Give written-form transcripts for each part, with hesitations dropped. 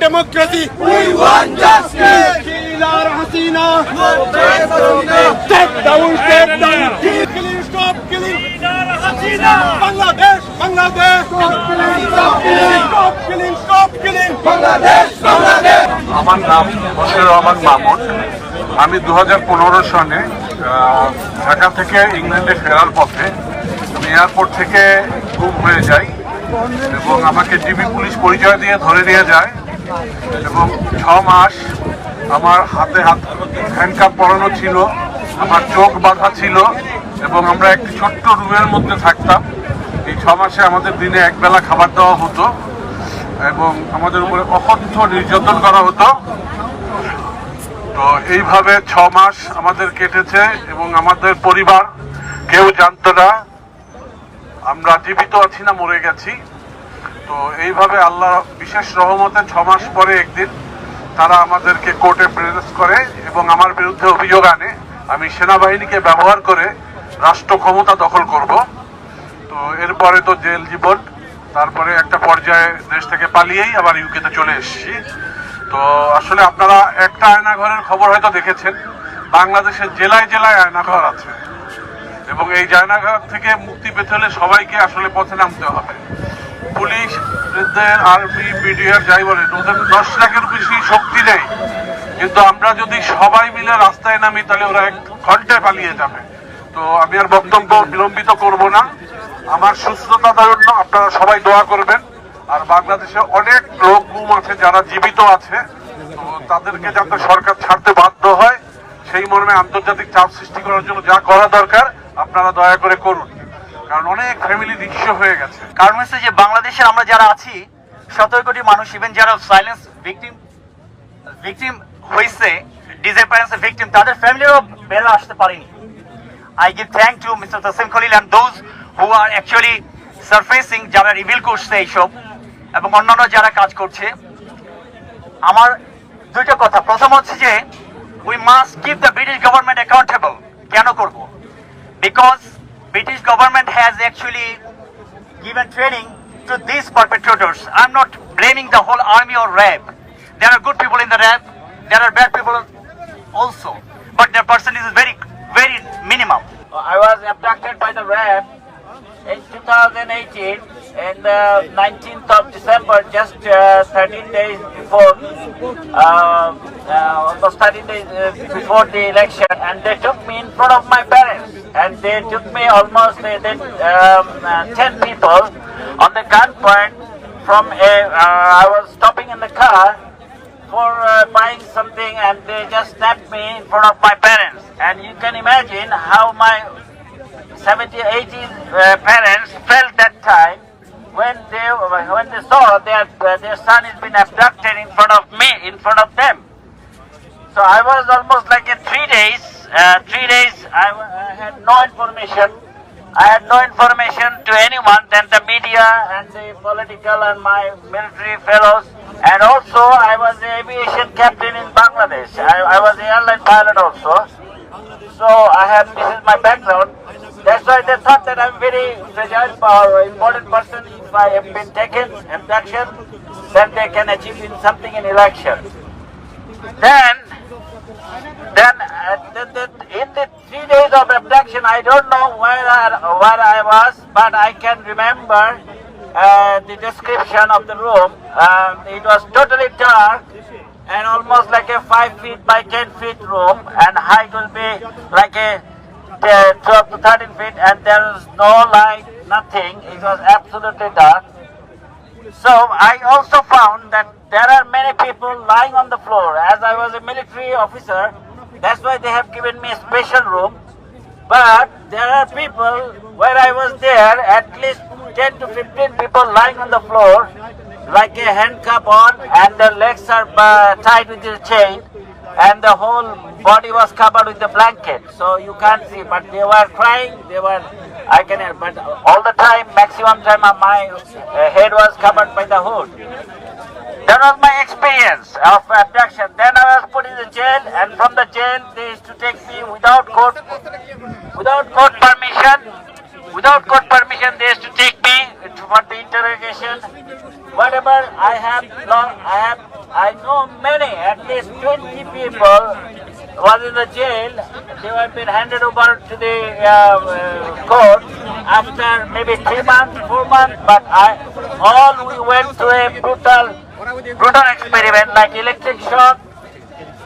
democracy. We want justice. Kill our Hasina. Step down, step down. Killing, stop killing. Hasina. Bangladesh, Bangladesh. Stop killing, stop killing. Stop killing, stop killing. Bangladesh, Bangladesh. আমার নাম বশির রহমান মামুন। আমি 2015 সনে ঢাকা থেকে ইংল্যান্ডে ফেরার পথে আমি এয়ারপোর্ট থেকে গুম হয়ে যাই এবং আমাকে ডিবি পুলিশ পরিচয় দিয়ে ধরে নিয়ে যায় এবং 6 মাস আমার হাতে হ্যান্ডকাপ পরানো ছিল, আমার চোখ বাঁধা ছিল এবং আমরা একটি ছোট্ট রুমের মধ্যে থাকতাম। এই 6 মাসে আমাদের দিনে একবেলা খাবার দেওয়া হতো এবং আমাদের উপরে অকথ্য নির্যাতন করা হতো। তো এইভাবে 6 মাস আমাদের কেটেছে এবং আমাদের পরিবার কেউ জানতো না আমরা জীবিত আছি না মরে গেছি। তো এইভাবে আল্লাহ বিশেষ রহমতে 6 মাস পরে একদিন তারা আমাদেরকে কোর্টে প্রেজেন্ট করে এবং আমার বিরুদ্ধে অভিযোগ আনে আমি সেনাবাহিনীকে ব্যবহার করে রাষ্ট্র ক্ষমতা দখল করব। তো এরপরে তো জেল জীবন, তারপরে একটা পর্যায়ে দেশ থেকে পালিয়েই আবার ইউকেতে চলে এসেছি। তো আসলে আপনারা একটা আয়নাঘরের খবর হয়তো দেখেছেন, বাংলাদেশের জেলায় জেলায় আয়নাঘর আছে এবং এই আয়নাঘর থেকে মুক্তি পেতে হলে সবাইকে আসলে পথে নামতে হবে। পুলিশ, আর্মি, বিডিআর যাই বলে ওদের 10 লাখের বেশি শক্তি নেই, কিন্তু আমরা যদি সবাই মিলে রাস্তায় নামি তাহলে ওরা 1 ঘন্টায় পালিয়ে যাবে। তো আমি আর বক্তব্য বিলম্বিত করব না। আমার সুস্থতার জন্য আপনারা সবাই দোয়া করবেন। আর বাংলাদেশে অনেক লোক গুম আছে যারা জীবিত আছে, তো তাদেরকে যাতে সরকার ছাড়তে বাধ্য হয় সেই মর্মে আন্তর্জাতিক চাপ সৃষ্টি করার জন্য যা করা দরকার আপনারা দয়া করে করুন, কারণ অনেক ফ্যামিলি নিঃস্ব হয়ে গেছে। কারণ হচ্ছে যে বাংলাদেশের আমরা যারা আছি 17 কোটি মানুষ, ইভেন যারা সাইলেন্স ভিকটিম হয়েছে, ডিসঅ্যাপিয়ারেন্স ভিকটিম, তাদের ফ্যামিলিও বেলা আসতে পারেনি। I give thank to Mr. Tassim Khalil and those who are actually surfacing, যারা রিভিল করছে এইসব এবং অন্যান্য যারা কাজ করছে। আমার দুইটা কথা, প্রথম হচ্ছে যে we must keep the British government accountable. কেন করব? Because British government has actually given training to these perpetrators. I'm not blaming the whole army or RAB. There are good people in the RAB, there are bad people also, but their percentage is very, very minimal. I was abducted by the RAB in 2018 in the 19th of December, just 13 days before, almost 13 days before the election, and they took me in front of my parents, and they took me almost 10 people on the gunpoint from I was stopping in the car for buying something, and they just snapped me in front of my parents. And you can imagine how my 70, 80 parents felt that time when they saw their son has been abducted in front of me, in front of them. So I was almost like in 3 days. 3 days I had no information. I had no information to anyone than the media and the political and my military fellows. And also I was the aviation captain in Bangladesh. I was the airline pilot also. So this is my background. That's why they thought that I'm very fragile or important person. If I have been taken abduction, then they can achieve something in election. Then in the 3 days of abduction, I don't know where I was, but I can remember the description of the room. It was totally dark and almost like a 5 feet by 10 feet room, and height will be like a 12 to 13 feet, and there was no light, nothing. It was absolutely dark. So I also found that there are many people lying on the floor. As I was a military officer, that's why they have given me a special room. But there are people where I was there, at least 10 to 15 people lying on the floor like a handcuff on, and their legs are tied with a chain, and the whole body was covered with the blanket, so you can't see, but they were crying, but all the time, maximum time my head was covered by the hood. That was my experience of abduction. Then I was put in the jail, and from the jail they used to take me without court permission. They used to take me for the investigation. Whatever I know many, at least 20 people was in the jail. They have been handed over to the court after maybe 3 months, 4 months. But we went through a brutal experiment like electric shock.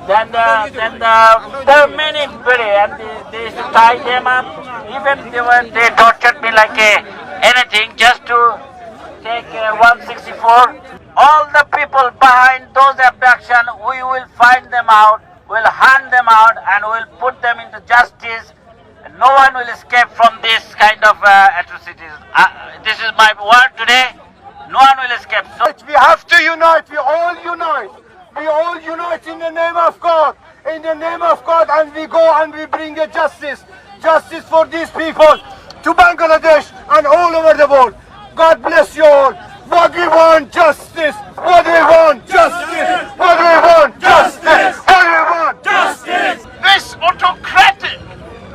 Then there are many very, and they used to tie them up. Even they tortured me like anything just to take 164. All the people behind those abduction, we will find them out, we'll hunt them out, and we'll put them into justice. No one will escape from this kind of atrocities. This is my word today. No one will escape. So We have to unite. We all unite. We all unite in the name of God. In the name of God, and we go and we bring a justice. Justice for these people to Bangladesh and all over the world. God bless you all. What we want, justice. What we want, justice. What we want, justice. What we want, justice. This autocratic,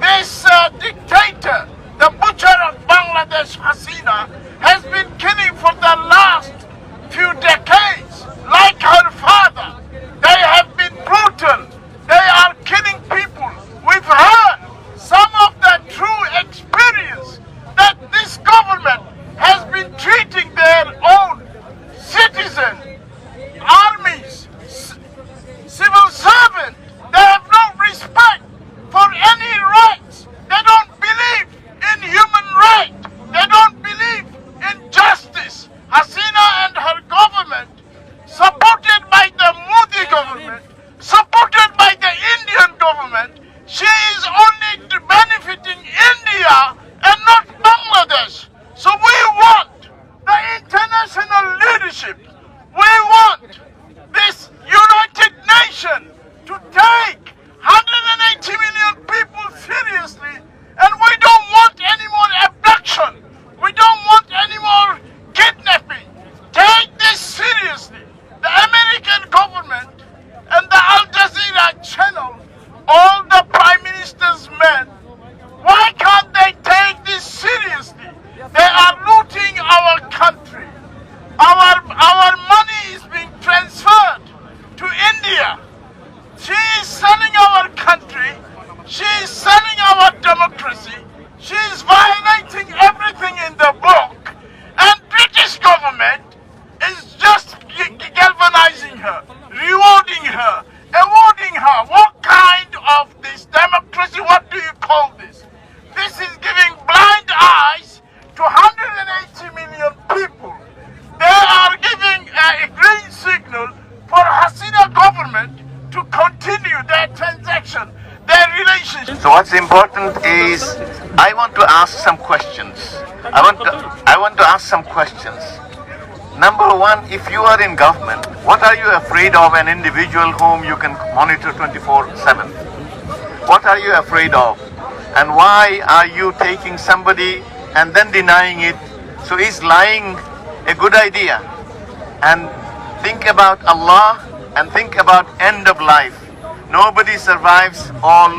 this dictator, the butcher of Bangladesh, Hasina, has been killing for the last few decades, like her father. They have been brutal. They are killing people. We've heard some of the true experience that this government has been treating their own citizens, armies, civil servants. They have no respect for any rights. They don't believe in human rights. They don't believe in justice. Hasina and her government, supported by the Modi government, supported by the Indian government, she is only benefiting India and not Bangladesh. So we want the international leadership. We want this United Nation to take 180 million people seriously, and we don't want any more abduction. We don't want any more kidnapping. Take this seriously. The American government and the Al Jazeera channel, all the Prime Minister's men, why can't they take this seriously? They are looting our country. Our money is being transferred to India. She is selling our country. She is selling our democracy. She is violating everything in the book. And British government is just galvanizing her, rewarding her, awarding her. What kind of this democracy? What do you call this? This is giving blind eyes to 180 million people. They are giving a green signal for Hasina government to continue their transaction, their relationship. So what's important is I want to ask some questions. I want to ask some questions. Number one, if you are in government, what are you afraid of an individual whom you can monitor 24/7? What are you afraid of? And why are you taking somebody and then denying it? So is lying a good idea? And think about Allah and think about end of life. Nobody survives all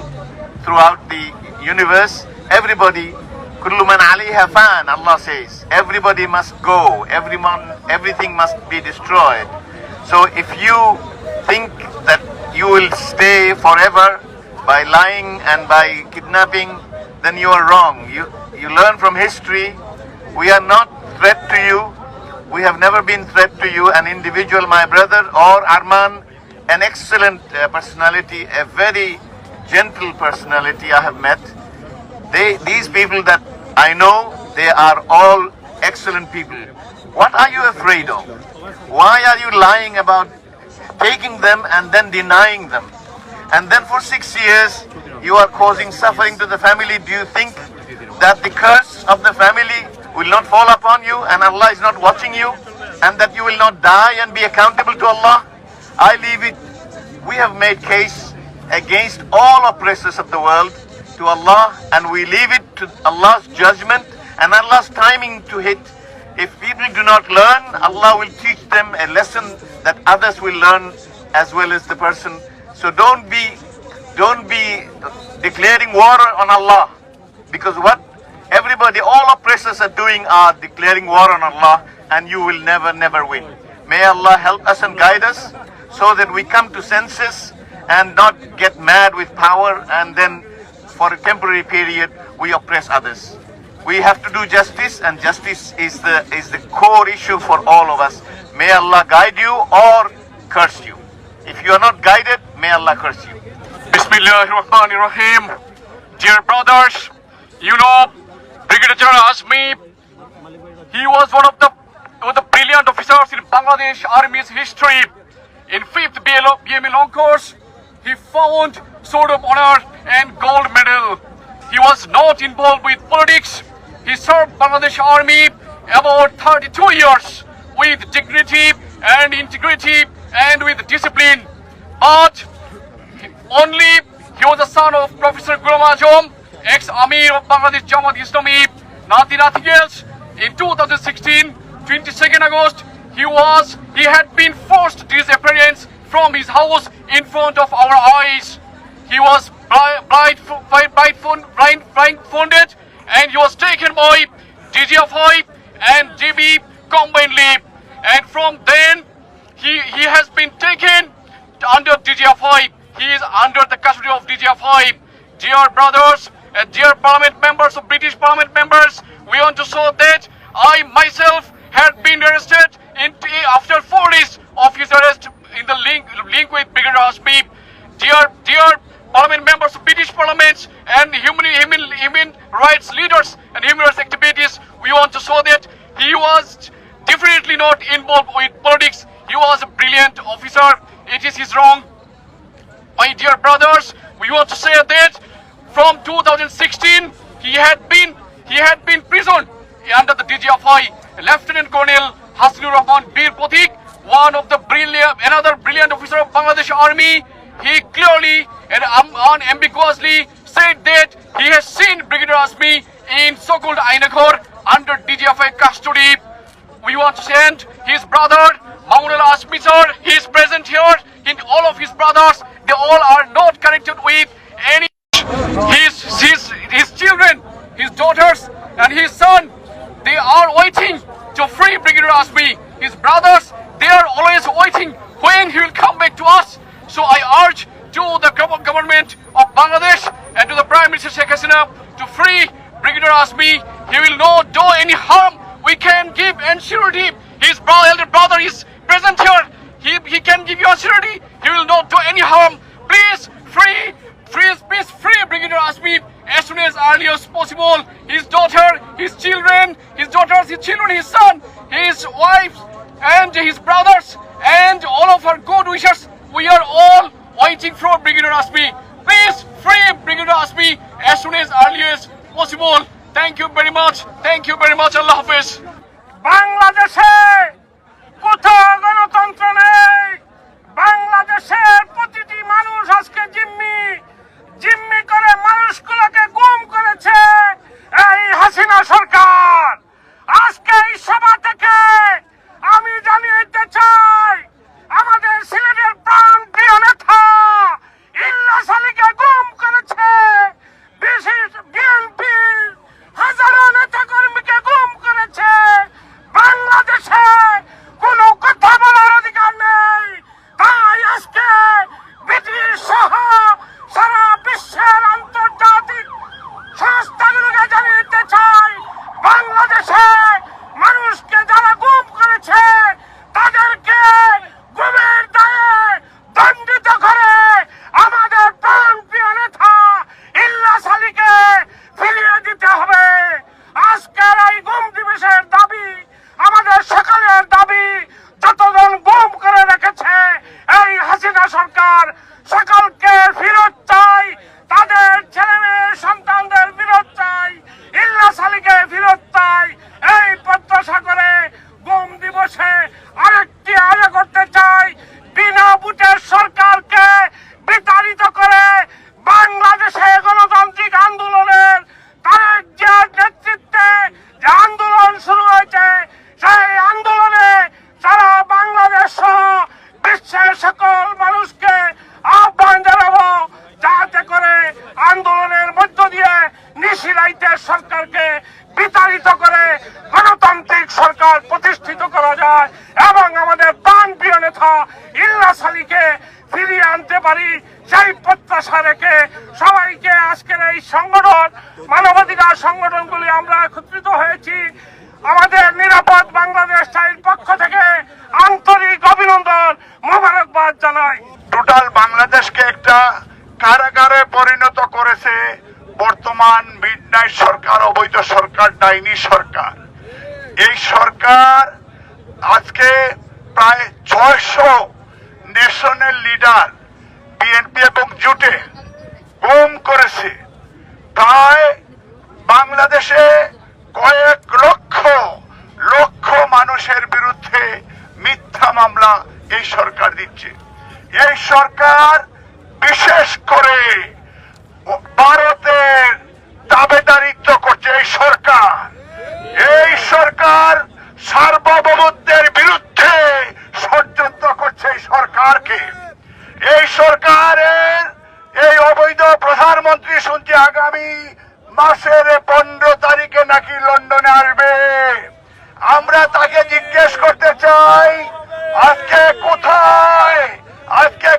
throughout the universe. Everybody, kullu man alayha fan, Allah says. Everybody must go. Everything must be destroyed. So if you think that you will stay forever by lying and by kidnapping, then you are wrong. You learn from history. We are not threat to you. We have never been threat to you. An individual, my brother, or Arman, an excellent personality, a very gentle personality I have met. These people that I know, they are all excellent people. What are you afraid of? Why are you lying about taking them and then denying them? And then for 6 years, you are causing suffering to the family. Do you think that the curse of the family will not fall upon you and Allah is not watching you, and that you will not die and be accountable to Allah? I leave it. We have made case against all oppressors of the world to Allah, and we leave it to Allah's judgment and Allah's timing to hit. If people do not learn, Allah will teach them a lesson that others will learn as well as the person. So don't be declaring war on Allah, because what everybody everybody, all oppressors are declaring war on Allah, and you will never win. May Allah help us and guide us so that we come to senses and not get mad with power and then for a temporary period we oppress others. We have to do justice, and justice is the core issue for all of us. May Allah guide you or curse you. If you are not guided, may Allah curse you. Bismillahirrahmanirrahim. Dear brothers, you know Brigadier General Azmi, he was one of the brilliant officers in Bangladesh Army's history. In 5th BME Long Course, he found Sword of Honor and Gold Medal. He was not involved with politics. He served Bangladesh Army about 32 years with dignity and integrity and with discipline. But only he was the son of Professor Ghulam Azam, ex-Amir of Bangladesh Jamaat Islami, nothing else. In 2016, 22nd August, he had been forced disappearance from his house in front of our eyes. He was blindfolded, and he was taken by DGFI and GB combinedly. And from then, he has been taken under DGFI. He is under the custody of DGFI. Dear brothers and dear parliament members of British parliament members, we want to show that I myself had been arrested after 4 days of his arrest in the link with Brigadier Azmi. Dear parliament members of British parliaments and human rights leaders and human rights activities, we want to show that he was definitely not involved with politics. He was a brilliant officer. It is his wrong. My dear brothers, we want to say that from 2016 he had been imprisoned under the DGFI. Lieutenant Colonel Hasnur Rahman Bir Pothik, another brilliant officer of Bangladesh Army, he clearly and unambiguously said that he has seen Brigadier Azmi in so-called Ainakor under DGFI custody. We want to send his brother Mamunullah Azmi sir. He is present here. In all of his brothers, they all are not connected with any. His children, his daughters, and his son, they are waiting to free Brigadier Azmi. His brothers, they are always waiting when he will come back to us. So I urge to the government of Bangladesh and to the Prime Minister Sheikh Hasina to free Brigadier Azmi. He will not do any harm. We can give surety. His elder brother is present here. He can give you surety. He will not do any harm. Please free Brigadier Azmi as soon as early as possible. His daughter, his children, his son, his wife, and his brothers, and all of our good wishes. We are all waiting for Brigadier Azmi. Please free Brigadier Azmi as soon as early as possible. Thank you very much. Thank you very much. Allah Hafiz. বাংলাদেশে কোথাও গণতন্ত্র নেই। বাংলাদেশের প্রতিটি মানুষ আজকে জিম্মি করে মানুষগুলোকে গুম করেছে এই হাসিনা সরকার। আজকে এই সভা থেকে আমি জানিয়ে দিতে চাই, আমাদের সিলেটের প্রাণপ্রিয় নেতা ইলিয়াস আলীকে গুম করেছে, বিএনপির হাজারো নেতা কর্মীকে গুম করেছে। বাংলাদেশে প্রতিষ্ঠিত করা যায় এবং আমাদের প্রাণপ্রিয় নেতা ইলিয়াস আলীকে ফিরিয়ে আনতে পারি, সেই প্রত্যাশা রেখে সবাইকে আজকের এই সংগঠন, মানবাধিকার সংগঠনগুলি আমরা একত্রিত হয়েছি, আমাদের নিরাপদ বাংলাদেশ চাইর পক্ষ থেকে আন্তরিক অভিনন্দন, মোবারকবাদ জানাই। টোটাল বাংলাদেশকে একটা কারাগারে পরিণত করেছে বর্তমান মিডনাইট সরকার, অবৈধ সরকার, ডাইনি সরকার। এই সরকার আজকে প্রায় 600 ন্যাশনাল লিডার বিএনপি এবং জোটে গুম করেছে। প্রায় বাংলাদেশে কয়েক লক্ষ লক্ষ মানুষের বিরুদ্ধে মিথ্যা মামলা এই সরকার দিচ্ছে। এই সরকার বিশেষ করে ভারতের দাবেদারিত্ব করছে। এই সরকার সার্বভৌমত্বের বিরুদ্ধে ষড়যন্ত্র করছে। এই সরকারকে, এই সরকারের এই অবৈধ প্রধানমন্ত্রী শুনছি আগামী মাসের 15 তারিখে নাকি লন্ডনে আসবে। আমরা তাকে জিজ্ঞেস করতে চাই আজকে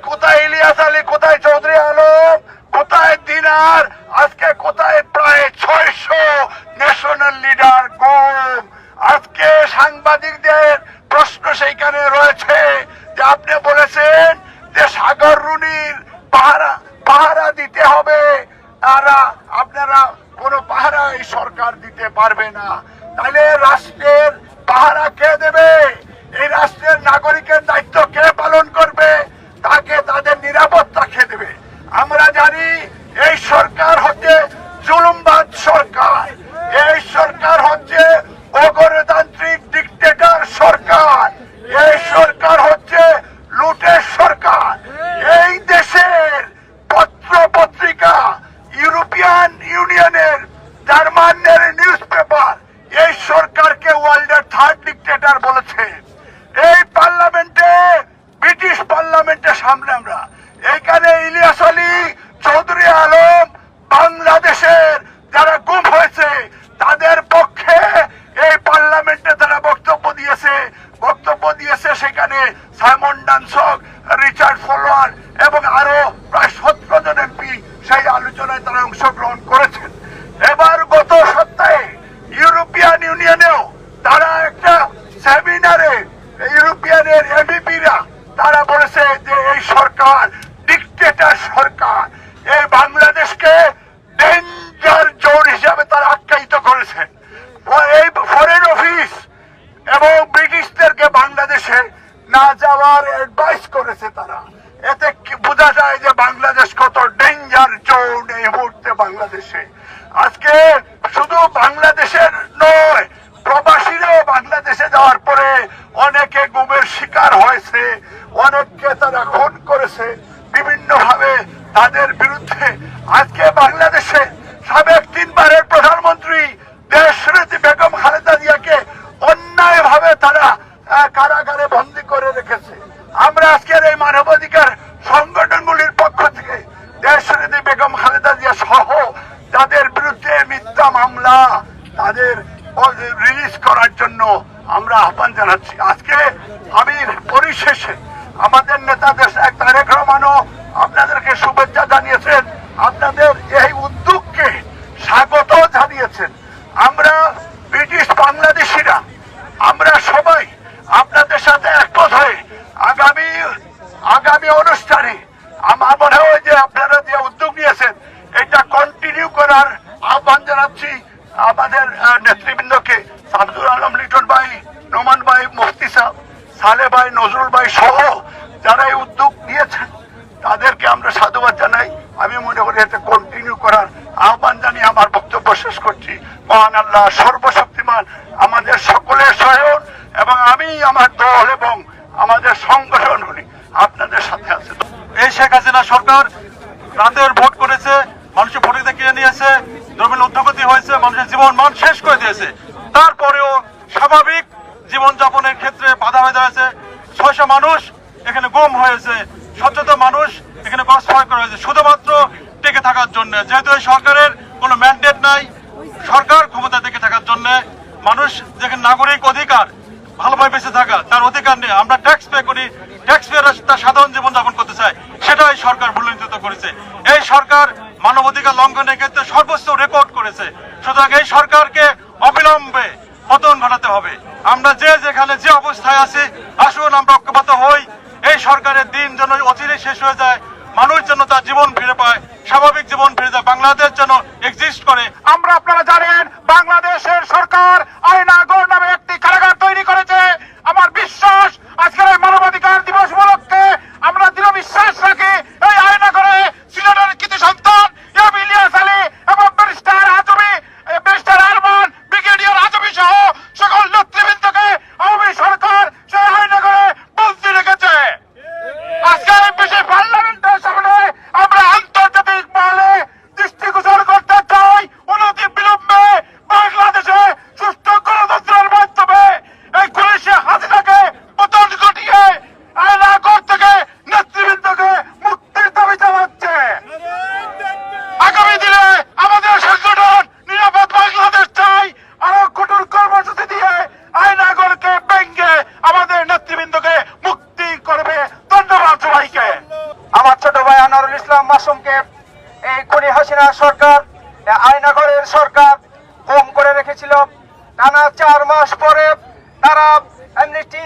কোথায় ইলিয়াস আলী, কোথায় চৌধুরী আলম, কোথায় দিনার, আজকে কোথায় প্রায় 600 ন্যাশনাল লিডার গুম। আজকে সাংবাদিকদের প্রশ্ন সেইখানে রয়েছে যে আপনি বলেছেন যে সাগর রুনির পাহারা দিতে হবে, আপনারা কোনো পাহারা এই সরকার দিতে পারবে না। তাহলে রাষ্ট্রের পাহারা কে দেবে? এই রাষ্ট্রের নাগরিকের দায়িত্ব কে পালন করবে? তাকে তাদের নিরাপত্তা কে দেবে? আমরা জানি এই সরকার হচ্ছে জুলুমবাজ সরকার, এই সরকার হচ্ছে অগণতান্ত্রিক ডিক্টেটর সরকার, এই সরকার হচ্ছে লুটের সরকার। এই দেশের পত্র পত্রিকা, ইউরোপিয়ান ইউনিয়নের, জার্মানের নিউজ পেপার এই সরকারকে ওয়ার্ল্ডের 3rd ডিক্টেটর বলেছে। এই পার্লামেন্টে, ব্রিটিশ পার্লামেন্টের সামনে আমরা এইখানে ইলিয়াস আলী, চৌধুরী আলম, বাংলাদেশের যারা গুম হয়েছে তাদের পক্ষে এই পার্লামেন্টে তারা বক্তব্য দিয়েছে। সেখানে সাইমন ডানসক, রিচার্ড ফলোয়ার এবং আরো প্রায় 17 জন এমপি সেই আলোচনায় তারা অংশগ্রহণ করেছেন। এবার গত সপ্তাহে ইউরোপিয়ান ইউনিয়নেও তারা একটা সেমিনারে ইউরোপিয়ানের এমপিরা তারা বলেছে যে এই সরকার ডিক্টেটর সরকার। এই বাংলাদেশকে ডেঞ্জার জোন হিসাবে তারা আখ্যায়িত করেছেন। এই ফরেন অফিস এবং ব্রিটিশদেরকে বাংলাদেশে না যাওয়ার অ্যাডভাইস করেছে তারা। এতে বোঝা যায় যে বাংলাদেশ কত ডেঞ্জার জোন এই মুহূর্তে বাংলাদেশে। আজকে শুধু বাংলাদেশের নয়, প্রবাসীরাও বাংলাদেশে যাওয়ার পরে অনেকে গুমের শিকার হয়েছে, অনেককে তারা খুন করেছে বিভিন্ন ভাবে। তাদের বিরুদ্ধে আজকে বাংলাদেশে সাবেক 3 বারের প্রধানমন্ত্রী দেশনেত্রী বেগম খালেদা জিয়াকে অন্যায় ভাবে তারা কারাগারে বন্দী করে রেখেছে। আমরা আজকের এই মানবাধিকার সংগঠনগুলির পক্ষ থেকে দেশনেত্রী বেগম খালেদা জিয়া সহ যাদের বিরুদ্ধে মিথ্যা মামলা তাদের রিলিজ করার জন্য আমরা আহ্বান জানাচ্ছি। আজকে আমি পরিশেষে আমাদের নেতা দেশ তারেক রহমানও আপনাদেরকে শুভেচ্ছা জানিয়েছেন, আপনাদের এই উদ্যোগকে স্বাগত জানিয়েছেন। আমরা ব্রিটিশ বাংলাদেশিরা আমরা সবাই আপনাদের সাথে একমত হয়ে আগামী অনুষ্ঠানে আমার মনে হয় যে আপনারা যে উদ্যোগ নিয়েছেন এটা কন্টিনিউ করার আহ্বান জানাচ্ছি। আমাদের নেতৃবৃন্দকে শামসুল আলম লিটন ভাই, নোমান ভাই, মুফতি সাহেব, সালে ভাই, নজরুল ভাই সহ যারা এই উদ্যোগ নিয়েছেন তাদেরকে আমরা সাধুবাদ জানাই। আমি মনে করি এতে কন্টিনিউ করার আহ্বান জানিয়ে আমার বক্তব্য শেষ করছি। মহান আল্লাহ সর্বশক্তিমান আমাদের সকলের সহায়ক এবং আমি আমার দল এবং আমাদের সংগঠনগুলি আপনাদের সাথে আছে। এই শেখ হাসিনা সরকার রাতের ভোট করেছে, মানুষের ভোটে কিনে নিয়েছে, দ্রব্যের ঊর্ধ্বগতি হয়েছে, মানুষের জীবন মান শেষ করে দিয়েছে। তারপরেও স্বাভাবিক জীবনযাপনের ক্ষেত্রে বাধা হয়ে দাঁড়াচ্ছে। 600 মানুষ এখানে গুম হয়েছে, সচেতন মানুষ এখানে ক্রসফায়ার করা হয়েছে শুধুমাত্র টিকে থাকার জন্য। যেহেতু এই সরকারের কোনো ম্যান্ডেট নাই, সরকার ক্ষমতা টিকে থাকার জন্য মানুষ যেখানে নাগরিক অধিকার সবাই বেঁচে থাকা তার অধিকার নেই। আমরা ট্যাক্স পে করি, ট্যাক্স পেয়াররা তার সাধারণ জীবনযাপন করতে চায়, সেটাই সরকার ভুলনিত করেছে। এই সরকার মানবাধিকার লঙ্ঘনের ক্ষেত্রে সর্বোচ্চ রেকর্ড করেছে। সুতরাং এই সরকারকে অবিলম্বে পতন ঘটাতে হবে। আমরা যে যেখানে যে অবস্থায় আছি, আসুন আমরা ঐক্যবদ্ধ হই। এই সরকারের দিন যেন অচিরেই শেষ হয়ে যায়, মানুষ যেন তার জীবন ফিরে পায়, স্বাভাবিক জীবন ফিরে যায়, বাংলাদেশ যেন এক্সিস্ট করে। আমরা, আপনারা জানেন, বাংলাদেশের সরকার আয়নাগর নামে একটি কারাগার তৈরি করেছে। আমার বিশ্বাস আজকের এই মানবাধিকার দিবস উপলক্ষে আমরা দৃঢ় বিশ্বাস রাখি এই আয়নাগরে সিলেটের কৃতি সন্তান ইলিয়াস আলী এবং barrister Azmi, barrister Arman, brigadier Azmi সহ সকল নেতৃবৃন্দকে আওয়ামী সরকার সেই আয়নাগরে বন্দি রেখেছে। আজকে এই বিশেষ পার্লামেন্টের সামনে আমরা আন্তর্জাতিক মহলে দৃষ্টিগোচর করতে চাই, অনতি বিলম্বে বাংলাদেশে সুষ্ঠু গণতন্ত্রের মাধ্যমে এই পুলিশে হাসিনাকে পতন ঘটিয়ে আয়নাগর থেকে নেতৃবৃন্দকে মুক্তির দাবি জানাচ্ছে। আগামী দিনে আমাদের সংগঠন নিরাপদ বাংলাদেশ চাই, আরো কঠোর কর্মসূচি দিয়ে আয়নাগরকে ভেঙে আমাদের নেতৃবৃন্দকে মুক্তি করবে। ধন্যবাদ সবাইকে। আমার ছোট ভাই আনোয়ারুল ইসলাম মাসুমকে এই খুনি হাসিনা সরকার, আয়নাগরের সরকার গুম করে রেখেছিল। টানা 4 মাস পরে তারা অ্যামনেস্টি